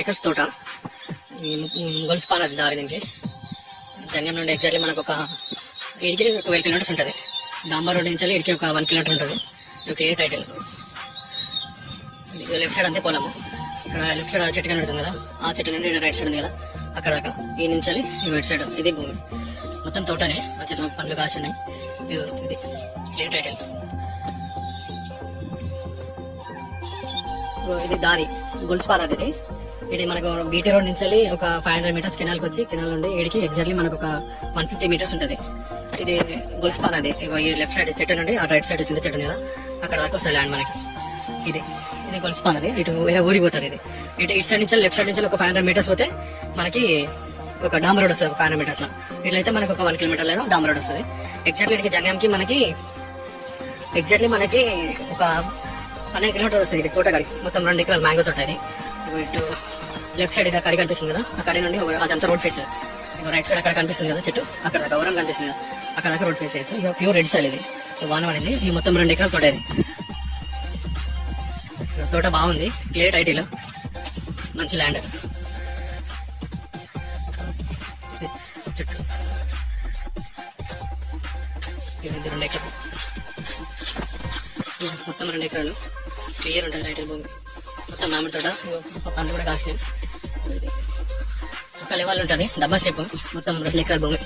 acres తోట. గొలుసుపానది దారి దీనికి. జంగం నుండి ఎగ్జాక్ట్లీ మనకు ఒక 12 కిలోమీటర్స్ ఉంటుంది. డాంబర్ రోడ్ నుంచి ఇడికి ఒక 1 కిలోమీటర్ ఉంటుంది. ఇది క్లియర్ టైటిల్. లెఫ్ట్ సైడ్ అంతే పొలము. ఇక్కడ లెఫ్ట్ సైడ్ చెట్టు కనబడుతుంది కదా, ఆ చెట్టు నుండి రైట్ సైడ్ ఉంది కదా అక్కడ దాకా ఈ నుంచి రైట్ సైడ్ ఇది భూమి మొత్తం తోటనే. మంచి పండ్లు కాసి ఉన్నాయి. ఇది క్లియర్ టైటిల్. ఇది దారి గొలుసుపానది. ఇది మనకు బీటీ రోడ్ నుంచి ఒక 500 మీటర్స్ కెనాల్కి వచ్చి కెనాల్ నుండి ఏడికి ఎగ్జాక్ట్లీ మనకు ఒక 150 మీటర్స్ ఉంటుంది. ఇది గొలుసుపానది. ఈ లెఫ్ట్ సైడ్ చెట్టు నుండి ఆ రైట్ సైడ్ చింత చెట్టు కదా అక్కడ దాకా వస్తుంది ల్యాండ్ మనకి. ఇది గొలుసుపానది. ఇటు వేరే ఊరికి పోతుంది. ఇది ఇటు సైడ్ నుంచి లెఫ్ట్ సైడ్ నుంచి ఒక 500 మీటర్స్ పోతే మనకి ఒక డాంబర్ రోడ్ వస్తుంది. 500 మీటర్స్ లో ఇట్లయితే మనకు ఒక 1 కిలోమీటర్ లేదా డాంబర్ రోడ్ వస్తుంది. ఎగ్జాక్ట్లీ జంగంకి మనకి ఒక 12 కిలోమీటర్ వస్తుంది. ఇది తోటగాడికి మొత్తం 2 ఎకరాలు మ్యాంగో తోట. ఇది ఇటు లెఫ్ట్ సైడ్ ఇక్కడ కడి కనిపిస్తుంది కదా అక్కడి నుండి అదంతా రోడ్ ఫేస్. ఇక రైట్ సైడ్ అక్కడ కనిపిస్తుంది కదా చెట్టు అక్కడ దాకా వరం కనిపిస్తుంది కదా అక్కడ దాకా రోడ్ ఫేస్ చేసి ఇక ప్యూర్ రెడ్ సాయిల్. ఇది వాన పడింది. ఈ మొత్తం 2 ఎకరాల తోట. ఇది తోట బాగుంది. Clear title. మంచి ల్యాండ్. చుట్టూ ఇది 2 ఎకరాలు మొత్తం 2 ఎకరాలు క్లియర్ ఉంటుంది టైటిల్ భూమి మొత్తం. మామిడి తోట పండ్లు కూడా కాసినాయి. ఒక లెవెల్ ఉంటుంది డబ్బా షేప్ మొత్తం 2 ఎకరాల భూమి.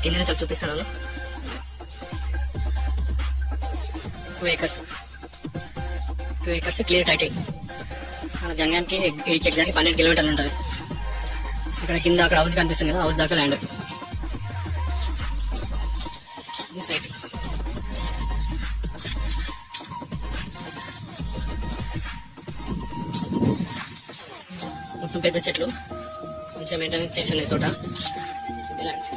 కింద నుంచి చూపిస్తాను. 2 ఏకర్స్ క్లియర్ టైటిల్. మన జంగానికి ఎగ్జాక్ట్లీ 12 కిలోమీటర్లు ఉంటుంది. ఇక్కడ కింద అక్కడ హౌస్ కనిపిస్తుంది కదా హౌస్ దాకా ల్యాండ్. ఈ సైడ్ మొత్తం పెద్ద చెట్లు కొంచెం మెయింటెనెన్స్ చేసి ఉన్నాయి తోట. ఇలాంటి